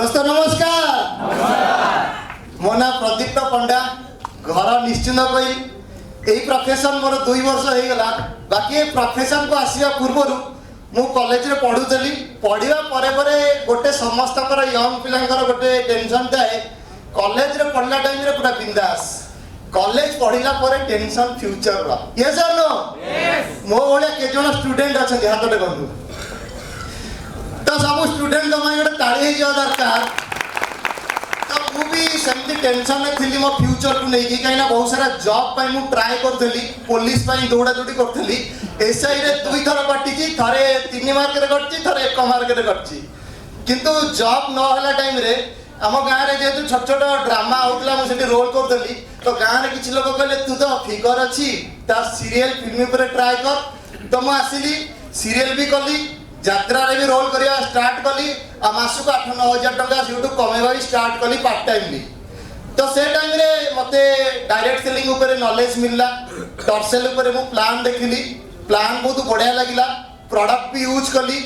दोस्त नमस्कार। मो ना प्रदीप्त पंडा घर निश्चिंत कोई यही प्रोफेशन मोर 2 वर्ष हो गला। बाकी प्रोफेशन को आसिया पूर्व मु कॉलेज रे पढ़ुली पढ़िया परे गोटे समस्त यंग पिलांकर गोटे टेंशन थाए कॉलेज रे पढ़ला टाइम रे पूरा बिंदास कॉलेज पढ़िला परे टेंशन फ्यूचर रा यस और नो मो ओले के जण स्टूडेंट अछन हाथ देखंतु तो सब स्टूडेंट को मैं गोटे ताली हो दरकार तो मु भी सेमती टेंशन में थी मो फ्यूचर को लेकिन कहीं बहुत सारा जॉब पाई मु ट्राई करथली पुलिस पाई दौड़ा दौड़ी करथली एसआई रे 2 थर कटिची थरे 3 मार्क रे कटची थरे 1 मार्क रे कटची किंतु जॉब न हला टाइम रे आम गाँव में जेहेतु छोट छोट ड्रामा होता मुझे रोल करदेली तो गाँव में किसी लोग कहले तू तो फिगर अच्छी तार सीरियल फिल्म पर ट्राई कर तो मुझे आसिली सीरियल भी कली यात्रा रे भी रोल करवा स्टार्ट कली आ मासक 8-9 हजार टका से कमेवा भी स्टार्ट कली पार्ट टाइमली तो से टाइम रे मते डायरेक्ट सेलिंग ऊपर नॉलेज मिलला टर्सेल ऊपर मु प्लान देखिली प्लान बहुत बढ़िया लगिला प्रोडक्ट भी यूज कली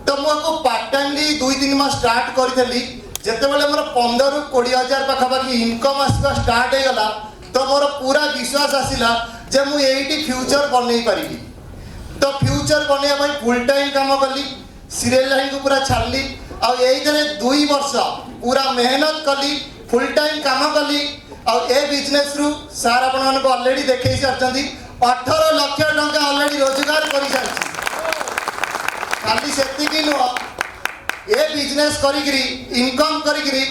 तो मुझे पार्ट टाइमली 2-3 मास स्टार्ट करी जितेबाला मोर 15-20 हजार पाखापाखि इनकम आसवा स्टार्ट हो गला तो मोर पूरा विश्वास आसिला जे मु एटी फ्यूचर बनई पारिबी तो फ्यूचर बनैया फुल टाइम काम कली सीरियल लाइन को पूरा छाड़ली आ 2 वर्ष पूरा मेहनत कली फुल टाइम काम कली और ए बिजनेस रु सार आपण को ऑलरेडी देखै सारछंती 18 लाख टंका ऑलरेडी रोजगार करि सारछि खाली सेतिकी नुह ए बिजनेस करी इनकम करी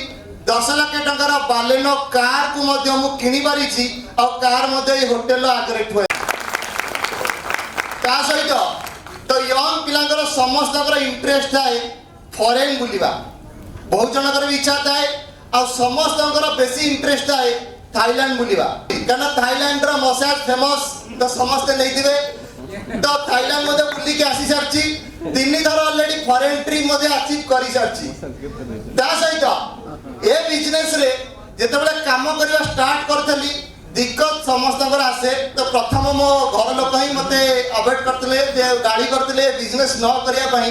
10 लाख टंकार बालेनो कार को मध्य मु किनी पारिछि और कार मध्य होटेल आगे ठुए ता सहित तो यंग पिलांकर समस्त इंटरेस्ट थाए फॉरेन बुलिबा बहुत जनकर भी इच्छा थाए और समस्त बेसी इंटरेस्ट थाए थाईलैंड बुलिबा कारण थाईलैंड रो मसाज फेमस तो समस्त नहीं दिबे तो थाईलैंड मध्य बुली के आसी सारछि 3 थर ऑलरेडी फॉरेन ट्रिप मध्य अचीव करि सारछि ता सहित ए बिजनेस रे जेतेबेले काम करबा स्टार्ट करथली दिक्कत समस्त आसे तो प्रथम मो घर लोक ही मते अवॉइड करतले जे गाड़ी करतले बिजनेस न करिया पई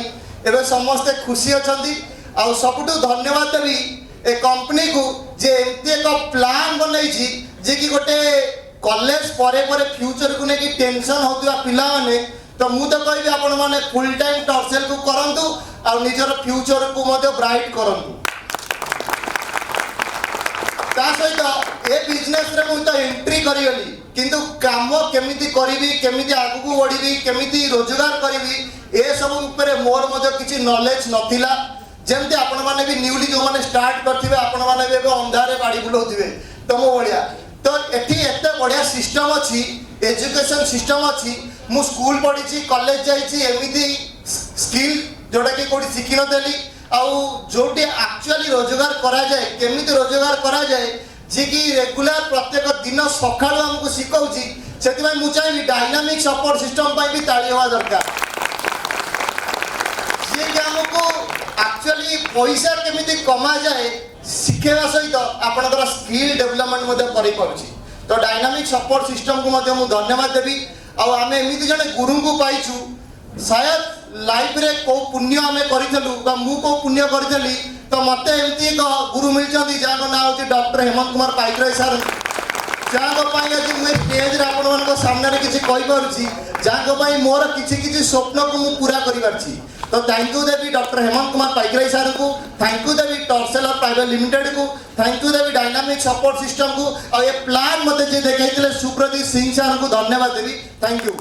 एबे समस्त खुशी अछंती आ सबटु धन्यवाद देबी ए कंपनी को जे एमती एक प्लान बनई छी जे कि गोटे कॉलेज परे परे फ्यूचर को नेकी टेंशन होतुआ पिला माने तो मु तो कहबी आपण माने फुल टाइम टर्सेल को करंतु आ निजर फ्यूचर को मते ब्राइट करंतु ता सहित ए बिजनेस रे मु तो एंट्री करिगली किंतु काम केमिति करिवि केमिति आगु को बढ़िवि केमिति रोजगार करिवि ए सब ऊपर मोर मते किछि नॉलेज नथिला जेमते आपण माने भी न्यूली जो माने स्टार्ट करथिबे आपण माने भी अंधारे बाड़ी बुलौथिबे तो मो बढ़िया तो एठी एते बढ़िया सिस्टम अछि एजुकेशन सिस्टम अछि मु स्कूल पढ़ी छी कॉलेज जाई छी एमिति स्किल जोडा कि कोठी सिखि न देली आउ जोटी एक्चुअली रोजगार करा जाए केमिति रोजगार करा जाए जे कि रेगुलर प्रत्येक दिन सकाळु हमकु सिखौची सेति में मु चाहि डायनामिक सपोर्ट सिस्टम पाई भी ताली होवा दरकार जे कि हमकु एक्चुअली पैसा केमिति कमा जाए सिखेवा सहित आपनकर स्किल डेवलपमेंट मध्ये करि पड़छि तो डायनामिक सपोर्ट सिस्टम को मध्ये मु धन्यवाद देबी आ आमे एमिति जने गुरु को पाइछु शायद लाइफ रे को पुण्य आमे करिथलु बा मु को पुण्य करिथली तो मते एमती एक गुरु मिलचंदी जाको ना होची डॉक्टर हेमंत कुमार पाइकराय सर जाको पाई आज मु स्टेज रे आपण मन को सामने रे किछि कहि परछि जाको पाई मोर किछि स्वप्न को मु पूरा करि परछि तो थैंक यू देवी डॉक्टर हेमंत कुमार पाइकराय सर को थैंक यू देवी टर्सेल प्राइवेट लिमिटेड को थैंक यू देवी डायनामिक सपोर्ट सिस्टम को और ये प्लान मते जे देखाइतले सुप्रदीप सिंह सर को धन्यवाद देवी थैंक यू।